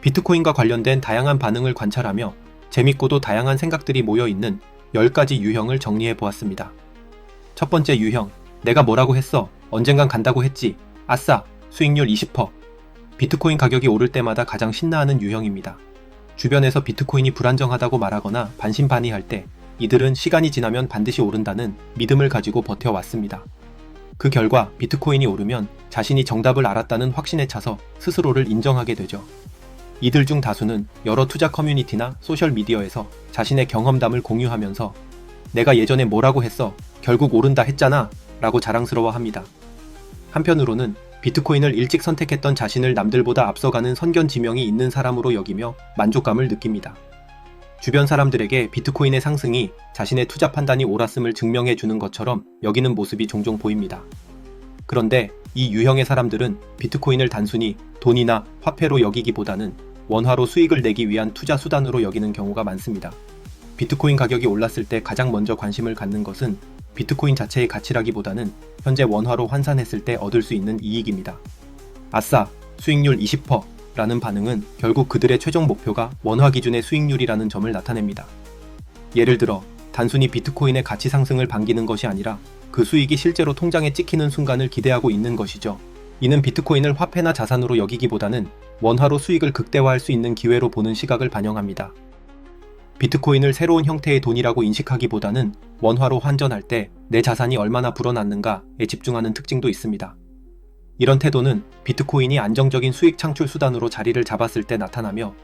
비트코인과 관련된 다양한 반응을 관찰하며 재밌고도 다양한 생각들이 모여있는 10가지 유형을 정리해 보았습니다. 첫 번째 유형, 내가 뭐라고 했어? 언젠간 간다고 했지. 아싸, 수익률 20%. 비트코인 가격이 오를 때마다 가장 신나하는 유형입니다. 주변에서 비트코인이 불안정하다고 말하거나 반신반의할 때 이들은 시간이 지나면 반드시 오른다는 믿음을 가지고 버텨왔습니다. 그 결과 비트코인이 오르면 자신이 정답을 알았다는 확신에 차서 스스로를 인정하게 되죠. 이들 중 다수는 여러 투자 커뮤니티나 소셜미디어에서 자신의 경험담을 공유하면서 내가 예전에 뭐라고 했어? 결국 오른다 했잖아! 라고 자랑스러워합니다. 한편으로는 비트코인을 일찍 선택했던 자신을 남들보다 앞서가는 선견지명이 있는 사람으로 여기며 만족감을 느낍니다. 주변 사람들에게 비트코인의 상승이 자신의 투자 판단이 옳았음을 증명해 주는 것처럼 여기는 모습이 종종 보입니다. 그런데 이 유형의 사람들은 비트코인을 단순히 돈이나 화폐로 여기기보다는 원화로 수익을 내기 위한 투자 수단으로 여기는 경우가 많습니다. 비트코인 가격이 올랐을 때 가장 먼저 관심을 갖는 것은 비트코인 자체의 가치라기보다는 현재 원화로 환산했을 때 얻을 수 있는 이익입니다. 아싸, 수익률 20%라는 반응은 결국 그들의 최종 목표가 원화 기준의 수익률이라는 점을 나타냅니다. 예를 들어 단순히 비트코인의 가치 상승을 반기는 것이 아니라 그 수익이 실제로 통장에 찍히는 순간을 기대하고 있는 것이죠. 이는 비트코인을 화폐나 자산으로 여기기보다는 원화로 수익을 극대화할 수 있는 기회로 보는 시각을 반영합니다. 비트코인을 새로운 형태의 돈이라고 인식하기보다는 원화로 환전할 때 내 자산이 얼마나 불어났는가에 집중하는 특징도 있습니다. 이런 태도는 비트코인이 안정적인 수익 창출 수단으로 자리를 잡았을 때 나타나며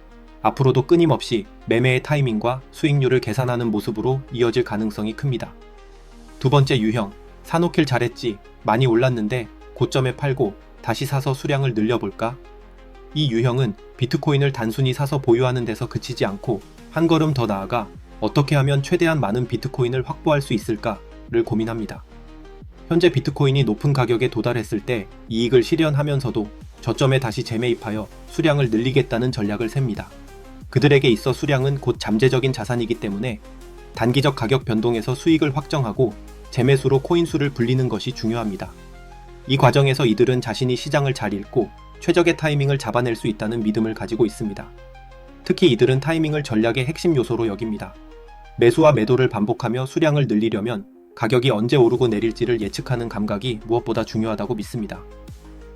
앞으로도 끊임없이 매매의 타이밍과 수익률을 계산하는 모습으로 이어질 가능성이 큽니다. 두 번째 유형, 사놓길 잘했지. 많이 올랐는데 고점에 팔고 다시 사서 수량을 늘려볼까? 이 유형은 비트코인을 단순히 사서 보유하는 데서 그치지 않고 한 걸음 더 나아가 어떻게 하면 최대한 많은 비트코인을 확보할 수 있을까를 고민합니다. 현재 비트코인이 높은 가격에 도달했을 때 이익을 실현하면서도 저점에 다시 재매입하여 수량을 늘리겠다는 전략을 셉니다. 그들에게 있어 수량은 곧 잠재적인 자산이기 때문에 단기적 가격 변동에서 수익을 확정하고 재매수로 코인수를 불리는 것이 중요합니다. 이 과정에서 이들은 자신이 시장을 잘 읽고 최적의 타이밍을 잡아낼 수 있다는 믿음을 가지고 있습니다. 특히 이들은 타이밍을 전략의 핵심 요소로 여깁니다. 매수와 매도를 반복하며 수량을 늘리려면 가격이 언제 오르고 내릴지를 예측하는 감각이 무엇보다 중요하다고 믿습니다.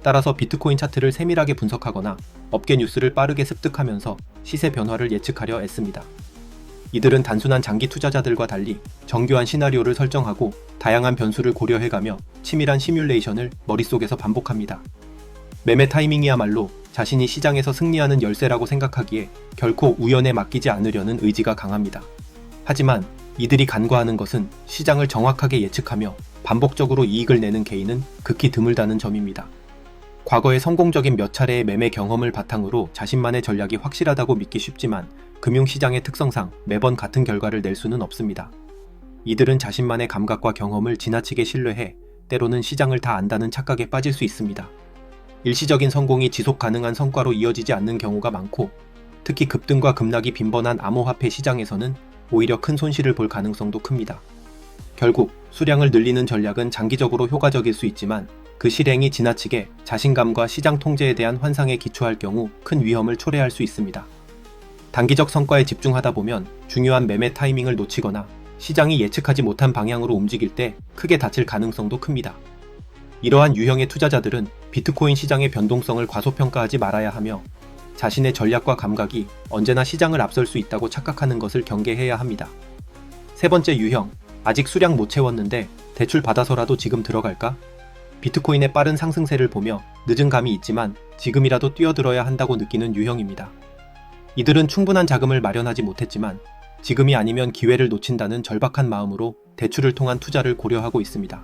따라서 비트코인 차트를 세밀하게 분석하거나 업계 뉴스를 빠르게 습득하면서 시세 변화를 예측하려 애씁니다. 이들은 단순한 장기 투자자들과 달리 정교한 시나리오를 설정하고 다양한 변수를 고려해가며 치밀한 시뮬레이션을 머릿속에서 반복합니다. 매매 타이밍이야말로 자신이 시장에서 승리하는 열쇠라고 생각하기에 결코 우연에 맡기지 않으려는 의지가 강합니다. 하지만 이들이 간과하는 것은 시장을 정확하게 예측하며 반복적으로 이익을 내는 개인은 극히 드물다는 점입니다. 과거의 성공적인 몇 차례의 매매 경험을 바탕으로 자신만의 전략이 확실하다고 믿기 쉽지만 금융시장의 특성상 매번 같은 결과를 낼 수는 없습니다. 이들은 자신만의 감각과 경험을 지나치게 신뢰해 때로는 시장을 다 안다는 착각에 빠질 수 있습니다. 일시적인 성공이 지속 가능한 성과로 이어지지 않는 경우가 많고 특히 급등과 급락이 빈번한 암호화폐 시장에서는 오히려 큰 손실을 볼 가능성도 큽니다. 결국 수량을 늘리는 전략은 장기적으로 효과적일 수 있지만 그 실행이 지나치게 자신감과 시장 통제에 대한 환상에 기초할 경우 큰 위험을 초래할 수 있습니다. 단기적 성과에 집중하다 보면 중요한 매매 타이밍을 놓치거나 시장이 예측하지 못한 방향으로 움직일 때 크게 다칠 가능성도 큽니다. 이러한 유형의 투자자들은 비트코인 시장의 변동성을 과소평가하지 말아야 하며 자신의 전략과 감각이 언제나 시장을 앞설 수 있다고 착각하는 것을 경계해야 합니다. 세 번째 유형, 아직 수량 못 채웠는데 대출 받아서라도 지금 들어갈까? 비트코인의 빠른 상승세를 보며 늦은 감이 있지만 지금이라도 뛰어들어야 한다고 느끼는 유형입니다. 이들은 충분한 자금을 마련하지 못했지만 지금이 아니면 기회를 놓친다는 절박한 마음으로 대출을 통한 투자를 고려하고 있습니다.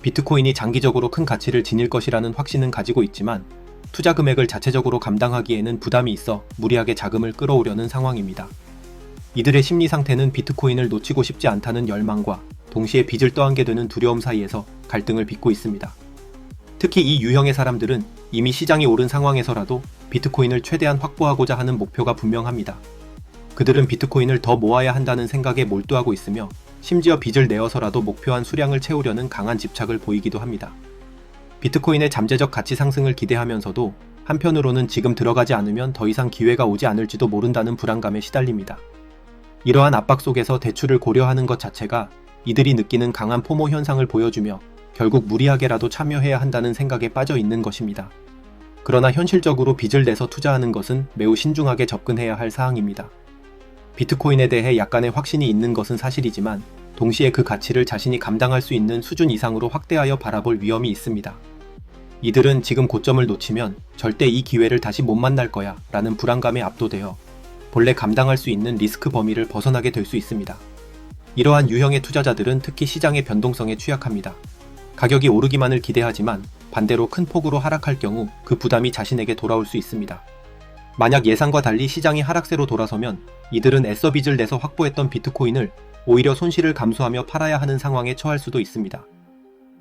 비트코인이 장기적으로 큰 가치를 지닐 것이라는 확신은 가지고 있지만 투자 금액을 자체적으로 감당하기에는 부담이 있어 무리하게 자금을 끌어오려는 상황입니다. 이들의 심리 상태는 비트코인을 놓치고 싶지 않다는 열망과 동시에 빚을 떠안게 되는 두려움 사이에서 갈등을 빚고 있습니다. 특히 이 유형의 사람들은 이미 시장이 오른 상황에서라도 비트코인을 최대한 확보하고자 하는 목표가 분명합니다. 그들은 비트코인을 더 모아야 한다는 생각에 몰두하고 있으며 심지어 빚을 내어서라도 목표한 수량을 채우려는 강한 집착을 보이기도 합니다. 비트코인의 잠재적 가치 상승을 기대하면서도 한편으로는 지금 들어가지 않으면 더 이상 기회가 오지 않을지도 모른다는 불안감에 시달립니다. 이러한 압박 속에서 대출을 고려하는 것 자체가 이들이 느끼는 강한 포모 현상을 보여주며 결국 무리하게라도 참여해야 한다는 생각에 빠져 있는 것입니다. 그러나 현실적으로 빚을 내서 투자하는 것은 매우 신중하게 접근해야 할 사항입니다. 비트코인에 대해 약간의 확신이 있는 것은 사실이지만 동시에 그 가치를 자신이 감당할 수 있는 수준 이상으로 확대하여 바라볼 위험이 있습니다. 이들은 지금 고점을 놓치면 절대 이 기회를 다시 못 만날 거야 라는 불안감에 압도되어 본래 감당할 수 있는 리스크 범위를 벗어나게 될 수 있습니다. 이러한 유형의 투자자들은 특히 시장의 변동성에 취약합니다. 가격이 오르기만을 기대하지만 반대로 큰 폭으로 하락할 경우 그 부담이 자신에게 돌아올 수 있습니다. 만약 예상과 달리 시장이 하락세로 돌아서면 이들은 애써 빚을 내서 확보했던 비트코인을 오히려 손실을 감수하며 팔아야 하는 상황에 처할 수도 있습니다.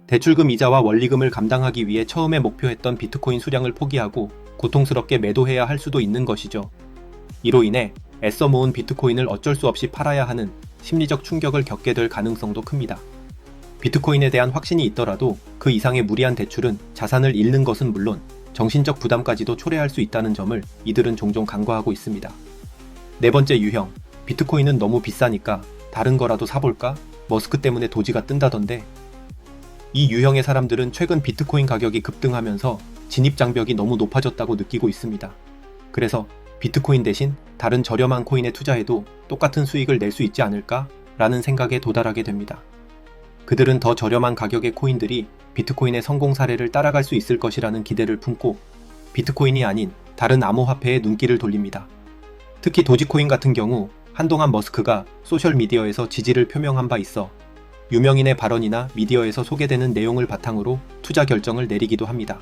대출금 이자와 원리금을 감당하기 위해 처음에 목표했던 비트코인 수량을 포기하고 고통스럽게 매도해야 할 수도 있는 것이죠. 이로 인해 애써 모은 비트코인을 어쩔 수 없이 팔아야 하는 심리적 충격을 겪게 될 가능성도 큽니다. 비트코인에 대한 확신이 있더라도 그 이상의 무리한 대출은 자산을 잃는 것은 물론 정신적 부담까지도 초래할 수 있다는 점을 이들은 종종 간과하고 있습니다. 네 번째 유형, 비트코인은 너무 비싸니까 다른 거라도 사볼까? 머스크 때문에 도지가 뜬다던데. 이 유형의 사람들은 최근 비트코인 가격이 급등하면서 진입장벽이 너무 높아졌다고 느끼고 있습니다. 그래서 비트코인 대신 다른 저렴한 코인에 투자해도 똑같은 수익을 낼 수 있지 않을까? 라는 생각에 도달하게 됩니다. 그들은 더 저렴한 가격의 코인들이 비트코인의 성공 사례를 따라갈 수 있을 것이라는 기대를 품고 비트코인이 아닌 다른 암호화폐에 눈길을 돌립니다. 특히 도지코인 같은 경우 한동안 머스크가 소셜미디어에서 지지를 표명한 바 있어 유명인의 발언이나 미디어에서 소개되는 내용을 바탕으로 투자 결정을 내리기도 합니다.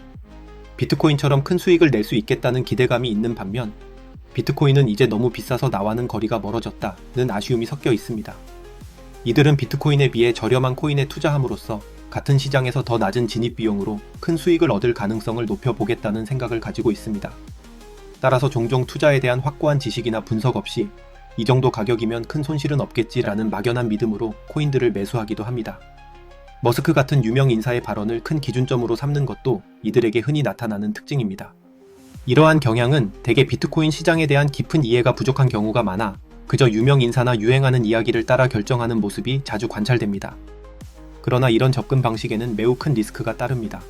비트코인처럼 큰 수익을 낼 수 있겠다는 기대감이 있는 반면 비트코인은 이제 너무 비싸서 나와는 거리가 멀어졌다는 아쉬움이 섞여 있습니다. 이들은 비트코인에 비해 저렴한 코인에 투자함으로써 같은 시장에서 더 낮은 진입 비용으로 큰 수익을 얻을 가능성을 높여보겠다는 생각을 가지고 있습니다. 따라서 종종 투자에 대한 확고한 지식이나 분석 없이 이 정도 가격이면 큰 손실은 없겠지라는 막연한 믿음으로 코인들을 매수하기도 합니다. 머스크 같은 유명 인사의 발언을 큰 기준점으로 삼는 것도 이들에게 흔히 나타나는 특징입니다. 이러한 경향은 대개 비트코인 시장에 대한 깊은 이해가 부족한 경우가 많아 그저 유명 인사나 유행하는 이야기를 따라 결정하는 모습이 자주 관찰됩니다. 그러나 이런 접근 방식에는 매우 큰 리스크가 따릅니다.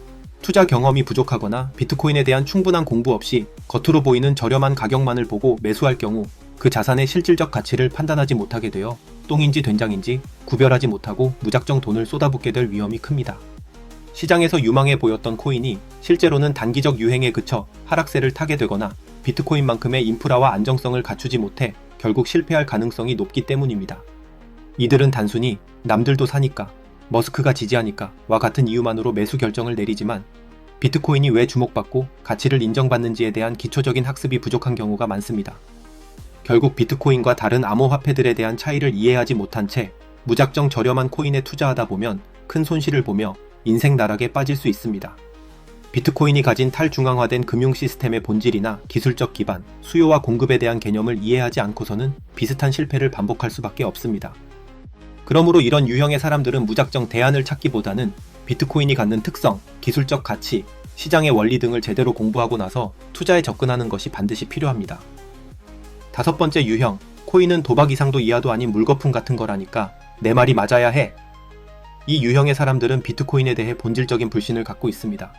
투자 경험이 부족하거나 비트코인에 대한 충분한 공부 없이 겉으로 보이는 저렴한 가격만을 보고 매수할 경우 그 자산의 실질적 가치를 판단하지 못하게 되어 똥인지 된장인지 구별하지 못하고 무작정 돈을 쏟아붓게 될 위험이 큽니다. 시장에서 유망해 보였던 코인이 실제로는 단기적 유행에 그쳐 하락세를 타게 되거나 비트코인만큼의 인프라와 안정성을 갖추지 못해 결국 실패할 가능성이 높기 때문입니다. 이들은 단순히 남들도 사니까, 머스크가 지지하니까 와 같은 이유만으로 매수 결정을 내리지만 비트코인이 왜 주목받고 가치를 인정받는지에 대한 기초적인 학습이 부족한 경우가 많습니다. 결국 비트코인과 다른 암호화폐들에 대한 차이를 이해하지 못한 채 무작정 저렴한 코인에 투자하다 보면 큰 손실을 보며 인생 나락에 빠질 수 있습니다. 비트코인이 가진 탈중앙화된 금융 시스템의 본질이나 기술적 기반, 수요와 공급에 대한 개념을 이해하지 않고서는 비슷한 실패를 반복할 수밖에 없습니다. 그러므로 이런 유형의 사람들은 무작정 대안을 찾기보다는 비트코인이 갖는 특성, 기술적 가치, 시장의 원리 등을 제대로 공부하고 나서 투자에 접근하는 것이 반드시 필요합니다. 다섯 번째 유형, 코인은 도박 이상도 이하도 아닌 물거품 같은 거라니까 내 말이 맞아야 해. 이 유형의 사람들은 비트코인에 대해 본질적인 불신을 갖고 있습니다.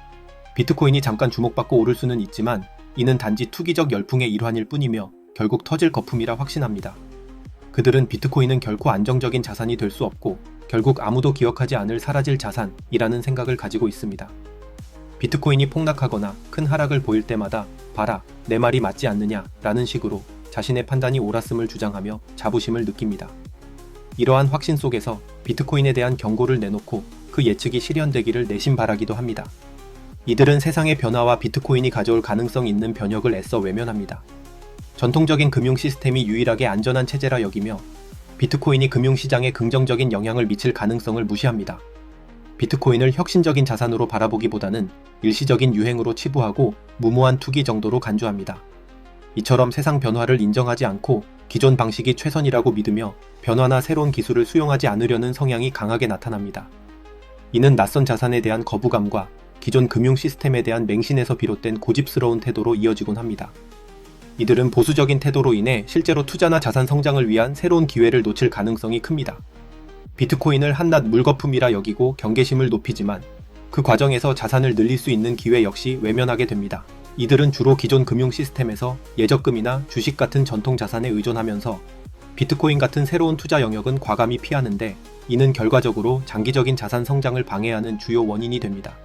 비트코인이 잠깐 주목받고 오를 수는 있지만 이는 단지 투기적 열풍의 일환일 뿐이며 결국 터질 거품이라 확신합니다. 그들은 비트코인은 결코 안정적인 자산이 될 수 없고 결국 아무도 기억하지 않을 사라질 자산이라는 생각을 가지고 있습니다. 비트코인이 폭락하거나 큰 하락을 보일 때마다 봐라, 내 말이 맞지 않느냐 라는 식으로 자신의 판단이 옳았음을 주장하며 자부심을 느낍니다. 이러한 확신 속에서 비트코인에 대한 경고를 내놓고 그 예측이 실현되기를 내심 바라기도 합니다. 이들은 세상의 변화와 비트코인이 가져올 가능성 있는 변혁을 애써 외면합니다. 전통적인 금융 시스템이 유일하게 안전한 체제라 여기며 비트코인이 금융시장에 긍정적인 영향을 미칠 가능성을 무시합니다. 비트코인을 혁신적인 자산으로 바라보기보다는 일시적인 유행으로 치부하고 무모한 투기 정도로 간주합니다. 이처럼 세상 변화를 인정하지 않고 기존 방식이 최선이라고 믿으며 변화나 새로운 기술을 수용하지 않으려는 성향이 강하게 나타납니다. 이는 낯선 자산에 대한 거부감과 기존 금융 시스템에 대한 맹신에서 비롯된 고집스러운 태도로 이어지곤 합니다. 이들은 보수적인 태도로 인해 실제로 투자나 자산 성장을 위한 새로운 기회를 놓칠 가능성이 큽니다. 비트코인을 한낱 물거품이라 여기고 경계심을 높이지만 그 과정에서 자산을 늘릴 수 있는 기회 역시 외면하게 됩니다. 이들은 주로 기존 금융 시스템에서 예적금이나 주식 같은 전통 자산에 의존하면서 비트코인 같은 새로운 투자 영역은 과감히 피하는데, 이는 결과적으로 장기적인 자산 성장을 방해하는 주요 원인이 됩니다.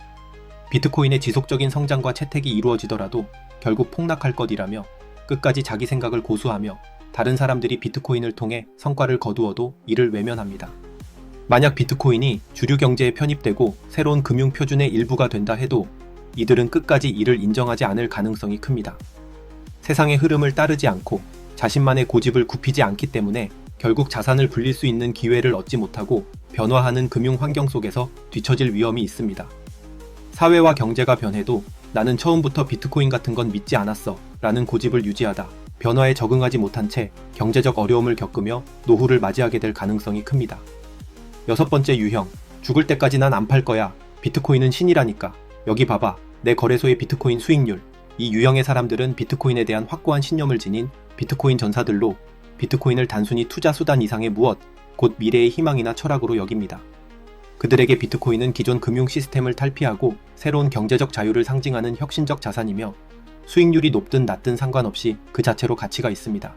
비트코인의 지속적인 성장과 채택이 이루어지더라도 결국 폭락할 것이라며 끝까지 자기 생각을 고수하며 다른 사람들이 비트코인을 통해 성과를 거두어도 이를 외면합니다. 만약 비트코인이 주류 경제에 편입되고 새로운 금융 표준의 일부가 된다 해도 이들은 끝까지 이를 인정하지 않을 가능성이 큽니다. 세상의 흐름을 따르지 않고 자신만의 고집을 굽히지 않기 때문에 결국 자산을 불릴 수 있는 기회를 얻지 못하고 변화하는 금융 환경 속에서 뒤처질 위험이 있습니다. 사회와 경제가 변해도 나는 처음부터 비트코인 같은 건 믿지 않았어 라는 고집을 유지하다 변화에 적응하지 못한 채 경제적 어려움을 겪으며 노후를 맞이하게 될 가능성이 큽니다. 6번째 유형, 죽을 때까지 난 안 팔 거야. 비트코인은 신이라니까. 여기 봐봐. 내 거래소의 비트코인 수익률. 이 유형의 사람들은 비트코인에 대한 확고한 신념을 지닌 비트코인 전사들로 비트코인을 단순히 투자 수단 이상의 무엇, 곧 미래의 희망이나 철학으로 여깁니다. 그들에게 비트코인은 기존 금융 시스템을 탈피하고 새로운 경제적 자유를 상징하는 혁신적 자산이며 수익률이 높든 낮든 상관없이 그 자체로 가치가 있습니다.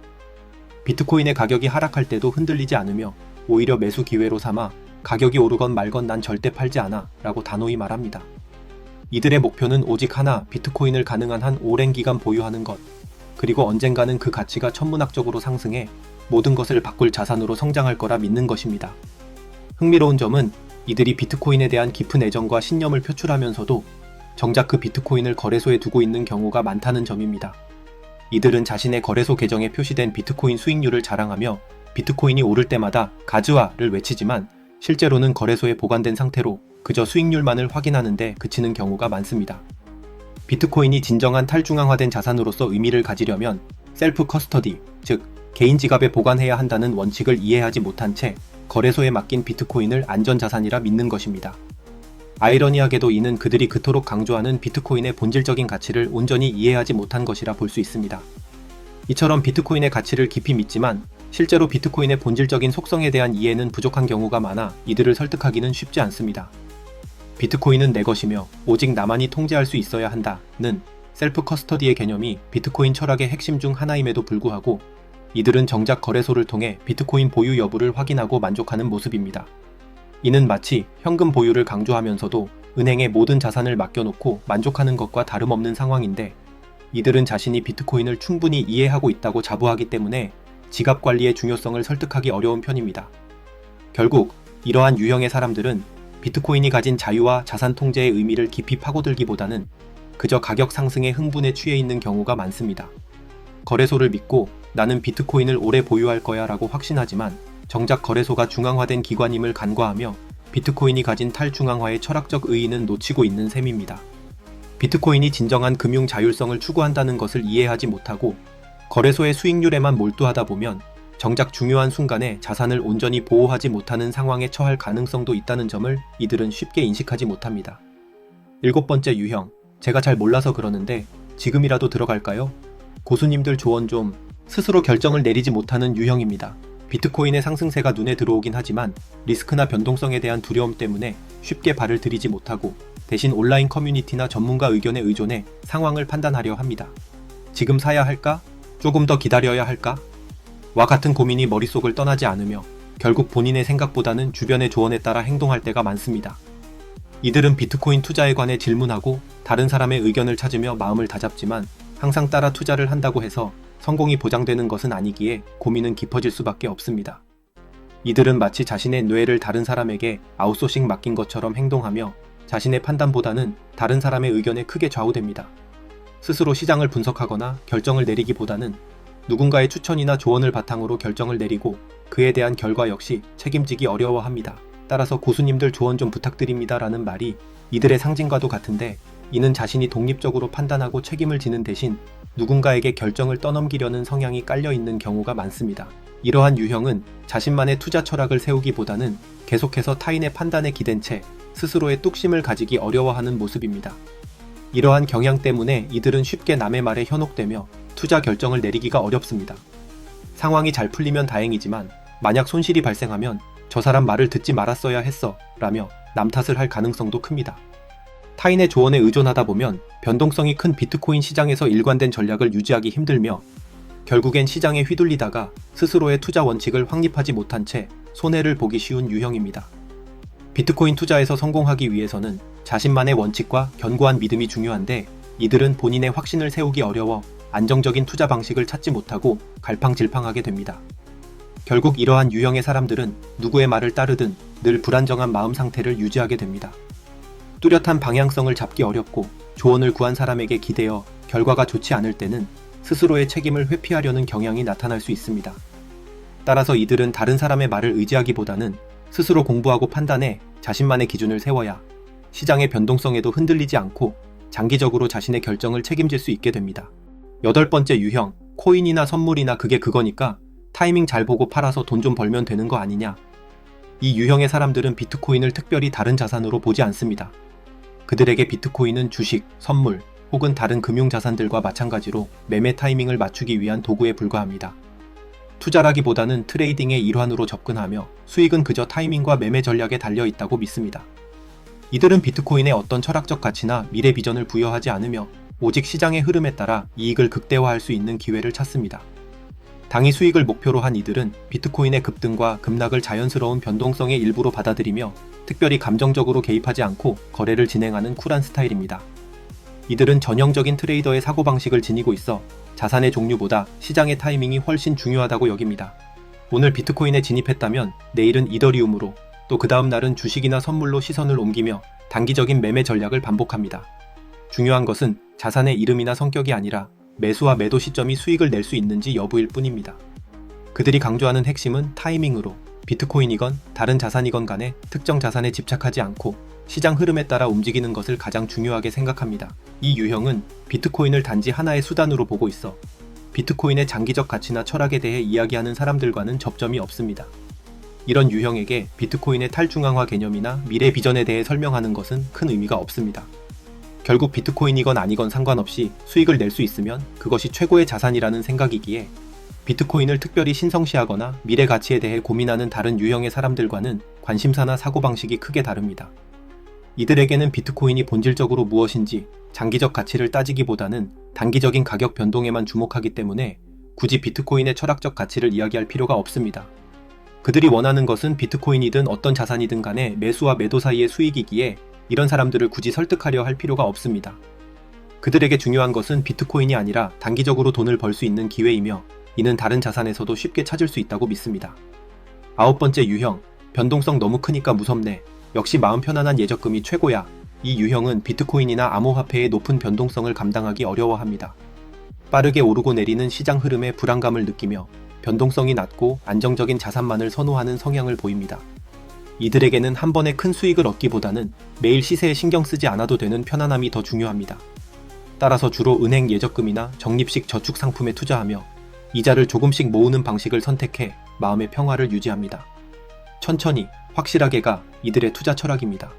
비트코인의 가격이 하락할 때도 흔들리지 않으며 오히려 매수 기회로 삼아 가격이 오르건 말건 난 절대 팔지 않아 라고 단호히 말합니다. 이들의 목표는 오직 하나, 비트코인을 가능한 한 오랜 기간 보유하는 것, 그리고 언젠가는 그 가치가 천문학적으로 상승해 모든 것을 바꿀 자산으로 성장할 거라 믿는 것입니다. 흥미로운 점은 이들이 비트코인에 대한 깊은 애정과 신념을 표출하면서도 정작 그 비트코인을 거래소에 두고 있는 경우가 많다는 점입니다. 이들은 자신의 거래소 계정에 표시된 비트코인 수익률을 자랑하며 비트코인이 오를 때마다 가즈아를 외치지만 실제로는 거래소에 보관된 상태로 그저 수익률만을 확인하는데 그치는 경우가 많습니다. 비트코인이 진정한 탈중앙화된 자산으로서 의미를 가지려면 셀프 커스터디, 즉 개인 지갑에 보관해야 한다는 원칙을 이해하지 못한 채 거래소에 맡긴 비트코인을 안전자산이라 믿는 것입니다. 아이러니하게도 이는 그들이 그토록 강조하는 비트코인의 본질적인 가치를 온전히 이해하지 못한 것이라 볼 수 있습니다. 이처럼 비트코인의 가치를 깊이 믿지만 실제로 비트코인의 본질적인 속성에 대한 이해는 부족한 경우가 많아 이들을 설득하기는 쉽지 않습니다. 비트코인은 내 것이며 오직 나만이 통제할 수 있어야 한다는 셀프 커스터디의 개념이 비트코인 철학의 핵심 중 하나임에도 불구하고 이들은 정작 거래소를 통해 비트코인 보유 여부를 확인하고 만족하는 모습입니다. 이는 마치 현금 보유를 강조하면서도 은행에 모든 자산을 맡겨놓고 만족하는 것과 다름없는 상황인데, 이들은 자신이 비트코인을 충분히 이해하고 있다고 자부하기 때문에 지갑 관리의 중요성을 설득하기 어려운 편입니다. 결국 이러한 유형의 사람들은 비트코인이 가진 자유와 자산 통제의 의미를 깊이 파고들기보다는 그저 가격 상승에 흥분에 취해 있는 경우가 많습니다. 거래소를 믿고 나는 비트코인을 오래 보유할 거야 라고 확신하지만 정작 거래소가 중앙화된 기관임을 간과하며 비트코인이 가진 탈중앙화의 철학적 의의는 놓치고 있는 셈입니다. 비트코인이 진정한 금융 자율성을 추구한다는 것을 이해하지 못하고 거래소의 수익률에만 몰두하다 보면 정작 중요한 순간에 자산을 온전히 보호하지 못하는 상황에 처할 가능성도 있다는 점을 이들은 쉽게 인식하지 못합니다. 7번째 유형, 제가 잘 몰라서 그러는데 지금이라도 들어갈까요? 고수님들 조언 좀. 스스로 결정을 내리지 못하는 유형입니다. 비트코인의 상승세가 눈에 들어오긴 하지만 리스크나 변동성에 대한 두려움 때문에 쉽게 발을 들이지 못하고 대신 온라인 커뮤니티나 전문가 의견에 의존해 상황을 판단하려 합니다. 지금 사야 할까? 조금 더 기다려야 할까? 와 같은 고민이 머릿속을 떠나지 않으며 결국 본인의 생각보다는 주변의 조언에 따라 행동할 때가 많습니다. 이들은 비트코인 투자에 관해 질문하고 다른 사람의 의견을 찾으며 마음을 다잡지만 항상 따라 투자를 한다고 해서 성공이 보장되는 것은 아니기에 고민은 깊어질 수밖에 없습니다. 이들은 마치 자신의 뇌를 다른 사람에게 아웃소싱 맡긴 것처럼 행동하며 자신의 판단보다는 다른 사람의 의견에 크게 좌우됩니다. 스스로 시장을 분석하거나 결정을 내리기보다는 누군가의 추천이나 조언을 바탕으로 결정을 내리고 그에 대한 결과 역시 책임지기 어려워합니다. 따라서 고수님들 조언 좀 부탁드립니다 라는 말이 이들의 상징과도 같은데, 이는 자신이 독립적으로 판단하고 책임을 지는 대신 누군가에게 결정을 떠넘기려는 성향이 깔려있는 경우가 많습니다. 이러한 유형은 자신만의 투자 철학을 세우기보다는 계속해서 타인의 판단에 기댄 채 스스로의 뚝심을 가지기 어려워하는 모습입니다. 이러한 경향 때문에 이들은 쉽게 남의 말에 현혹되며 투자 결정을 내리기가 어렵습니다. 상황이 잘 풀리면 다행이지만 만약 손실이 발생하면 저 사람 말을 듣지 말았어야 했어 라며 남 탓을 할 가능성도 큽니다. 타인의 조언에 의존하다 보면 변동성이 큰 비트코인 시장에서 일관된 전략을 유지하기 힘들며 결국엔 시장에 휘둘리다가 스스로의 투자 원칙을 확립하지 못한 채 손해를 보기 쉬운 유형입니다. 비트코인 투자에서 성공하기 위해서는 자신만의 원칙과 견고한 믿음이 중요한데 이들은 본인의 확신을 세우기 어려워 안정적인 투자 방식을 찾지 못하고 갈팡질팡하게 됩니다. 결국 이러한 유형의 사람들은 누구의 말을 따르든 늘 불안정한 마음 상태를 유지하게 됩니다. 뚜렷한 방향성을 잡기 어렵고 조언을 구한 사람에게 기대어 결과가 좋지 않을 때는 스스로의 책임을 회피하려는 경향이 나타날 수 있습니다. 따라서 이들은 다른 사람의 말을 의지하기보다는 스스로 공부하고 판단해 자신만의 기준을 세워야 시장의 변동성에도 흔들리지 않고 장기적으로 자신의 결정을 책임질 수 있게 됩니다. 8번째 유형, 코인이나 선물이나 그게 그거니까 타이밍 잘 보고 팔아서 돈 좀 벌면 되는 거 아니냐. 이 유형의 사람들은 비트코인을 특별히 다른 자산으로 보지 않습니다. 그들에게 비트코인은 주식, 선물 혹은 다른 금융자산들과 마찬가지로 매매 타이밍을 맞추기 위한 도구에 불과합니다. 투자라기보다는 트레이딩의 일환으로 접근하며 수익은 그저 타이밍과 매매 전략에 달려 있다고 믿습니다. 이들은 비트코인에 어떤 철학적 가치나 미래 비전을 부여하지 않으며 오직 시장의 흐름에 따라 이익을 극대화할 수 있는 기회를 찾습니다. 당위 수익을 목표로 한 이들은 비트코인의 급등과 급락을 자연스러운 변동성의 일부로 받아들이며 특별히 감정적으로 개입하지 않고 거래를 진행하는 쿨한 스타일입니다. 이들은 전형적인 트레이더의 사고방식을 지니고 있어 자산의 종류보다 시장의 타이밍이 훨씬 중요하다고 여깁니다. 오늘 비트코인에 진입했다면 내일은 이더리움으로 또 그 다음 날은 주식이나 선물로 시선을 옮기며 단기적인 매매 전략을 반복합니다. 중요한 것은 자산의 이름이나 성격이 아니라 매수와 매도 시점이 수익을 낼 수 있는지 여부일 뿐입니다. 그들이 강조하는 핵심은 타이밍으로 비트코인이건 다른 자산이건 간에 특정 자산에 집착하지 않고 시장 흐름에 따라 움직이는 것을 가장 중요하게 생각합니다. 이 유형은 비트코인을 단지 하나의 수단으로 보고 있어 비트코인의 장기적 가치나 철학에 대해 이야기하는 사람들과는 접점이 없습니다. 이런 유형에게 비트코인의 탈중앙화 개념이나 미래 비전에 대해 설명하는 것은 큰 의미가 없습니다. 결국 비트코인이건 아니건 상관없이 수익을 낼 수 있으면 그것이 최고의 자산이라는 생각이기에 비트코인을 특별히 신성시하거나 미래 가치에 대해 고민하는 다른 유형의 사람들과는 관심사나 사고방식이 크게 다릅니다. 이들에게는 비트코인이 본질적으로 무엇인지 장기적 가치를 따지기보다는 단기적인 가격 변동에만 주목하기 때문에 굳이 비트코인의 철학적 가치를 이야기할 필요가 없습니다. 그들이 원하는 것은 비트코인이든 어떤 자산이든 간에 매수와 매도 사이의 수익이기에 이런 사람들을 굳이 설득하려 할 필요가 없습니다. 그들에게 중요한 것은 비트코인이 아니라 단기적으로 돈을 벌 수 있는 기회이며 이는 다른 자산에서도 쉽게 찾을 수 있다고 믿습니다. 9번째 유형, 변동성 너무 크니까 무섭네. 역시 마음 편안한 예적금이 최고야. 이 유형은 비트코인이나 암호화폐의 높은 변동성을 감당하기 어려워합니다. 빠르게 오르고 내리는 시장 흐름에 불안감을 느끼며 변동성이 낮고 안정적인 자산만을 선호하는 성향을 보입니다. 이들에게는 한 번에 큰 수익을 얻기보다는 매일 시세에 신경 쓰지 않아도 되는 편안함이 더 중요합니다. 따라서 주로 은행 예적금이나 적립식 저축 상품에 투자하며 이자를 조금씩 모으는 방식을 선택해 마음의 평화를 유지합니다. 천천히, 확실하게가 이들의 투자 철학입니다.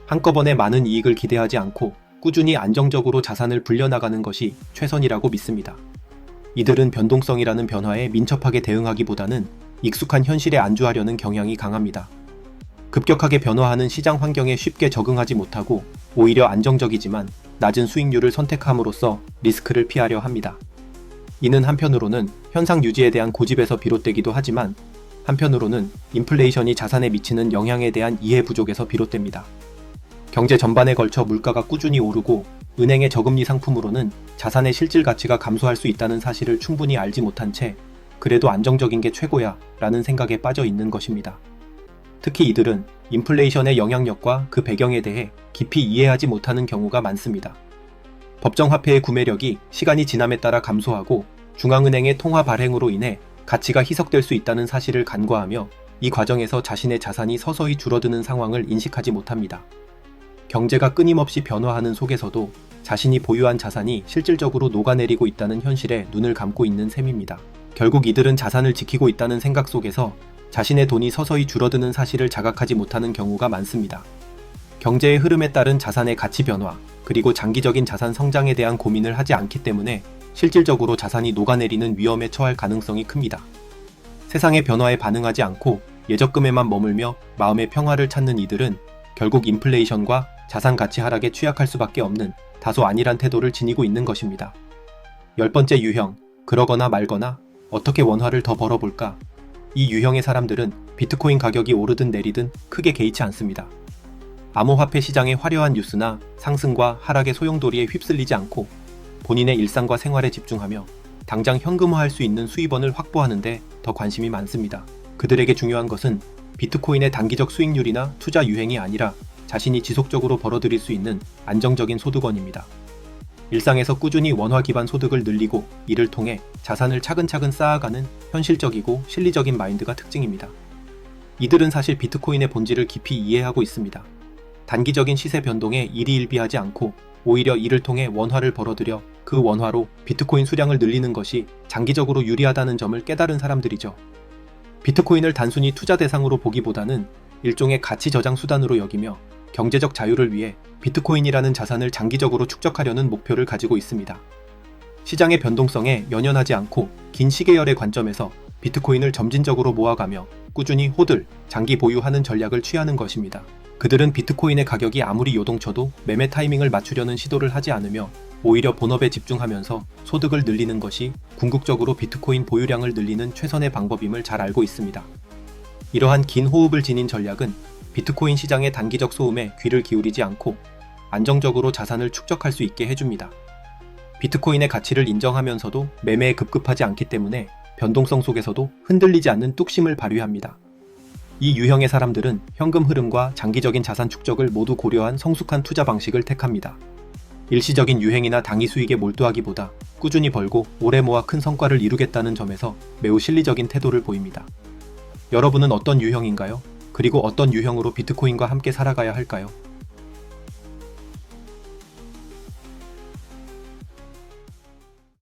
한꺼번에 많은 이익을 기대하지 않고 꾸준히 안정적으로 자산을 불려나가는 것이 최선이라고 믿습니다. 이들은 변동성이라는 변화에 민첩하게 대응하기보다는 익숙한 현실에 안주하려는 경향이 강합니다. 급격하게 변화하는 시장 환경에 쉽게 적응하지 못하고 오히려 안정적이지만 낮은 수익률을 선택함으로써 리스크를 피하려 합니다. 이는 한편으로는 현상 유지에 대한 고집에서 비롯되기도 하지만 한편으로는 인플레이션이 자산에 미치는 영향에 대한 이해 부족에서 비롯됩니다. 경제 전반에 걸쳐 물가가 꾸준히 오르고 은행의 저금리 상품으로는 자산의 실질 가치가 감소할 수 있다는 사실을 충분히 알지 못한 채 그래도 안정적인 게 최고야 라는 생각에 빠져 있는 것입니다. 특히 이들은 인플레이션의 영향력과 그 배경에 대해 깊이 이해하지 못하는 경우가 많습니다. 법정화폐의 구매력이 시간이 지남에 따라 감소하고 중앙은행의 통화 발행으로 인해 가치가 희석될 수 있다는 사실을 간과하며 이 과정에서 자신의 자산이 서서히 줄어드는 상황을 인식하지 못합니다. 경제가 끊임없이 변화하는 속에서도 자신이 보유한 자산이 실질적으로 녹아내리고 있다는 현실에 눈을 감고 있는 셈입니다. 결국 이들은 자산을 지키고 있다는 생각 속에서 자신의 돈이 서서히 줄어드는 사실을 자각하지 못하는 경우가 많습니다. 경제의 흐름에 따른 자산의 가치 변화, 그리고 장기적인 자산 성장에 대한 고민을 하지 않기 때문에 실질적으로 자산이 녹아내리는 위험에 처할 가능성이 큽니다. 세상의 변화에 반응하지 않고 예적금에만 머물며 마음의 평화를 찾는 이들은 결국 인플레이션과 자산 가치 하락에 취약할 수밖에 없는 다소 안일한 태도를 지니고 있는 것입니다. 10번째 유형, 그러거나 말거나 어떻게 원화를 더 벌어볼까? 이 유형의 사람들은 비트코인 가격이 오르든 내리든 크게 개의치 않습니다. 암호화폐 시장의 화려한 뉴스나 상승과 하락의 소용돌이에 휩쓸리지 않고 본인의 일상과 생활에 집중하며 당장 현금화할 수 있는 수입원을 확보하는 데 더 관심이 많습니다. 그들에게 중요한 것은 비트코인의 단기적 수익률이나 투자 유행이 아니라 자신이 지속적으로 벌어들일 수 있는 안정적인 소득원입니다. 일상에서 꾸준히 원화 기반 소득을 늘리고 이를 통해 자산을 차근차근 쌓아가는 현실적이고 실리적인 마인드가 특징입니다. 이들은 사실 비트코인의 본질을 깊이 이해하고 있습니다. 단기적인 시세 변동에 일희일비하지 않고 오히려 이를 통해 원화를 벌어들여 그 원화로 비트코인 수량을 늘리는 것이 장기적으로 유리하다는 점을 깨달은 사람들이죠. 비트코인을 단순히 투자 대상으로 보기보다는 일종의 가치 저장 수단으로 여기며 경제적 자유를 위해 비트코인이라는 자산을 장기적으로 축적하려는 목표를 가지고 있습니다. 시장의 변동성에 연연하지 않고 긴 시계열의 관점에서 비트코인을 점진적으로 모아가며 꾸준히 호들, 장기 보유하는 전략을 취하는 것입니다. 그들은 비트코인의 가격이 아무리 요동쳐도 매매 타이밍을 맞추려는 시도를 하지 않으며 오히려 본업에 집중하면서 소득을 늘리는 것이 궁극적으로 비트코인 보유량을 늘리는 최선의 방법임을 잘 알고 있습니다. 이러한 긴 호흡을 지닌 전략은 비트코인 시장의 단기적 소음에 귀를 기울이지 않고 안정적으로 자산을 축적할 수 있게 해줍니다. 비트코인의 가치를 인정하면서도 매매에 급급하지 않기 때문에 변동성 속에서도 흔들리지 않는 뚝심을 발휘합니다. 이 유형의 사람들은 현금 흐름과 장기적인 자산 축적을 모두 고려한 성숙한 투자 방식을 택합니다. 일시적인 유행이나 당위 수익에 몰두하기보다 꾸준히 벌고 오래 모아 큰 성과를 이루겠다는 점에서 매우 실리적인 태도를 보입니다. 여러분은 어떤 유형인가요? 그리고 어떤 유형으로 비트코인과 함께 살아가야 할까요?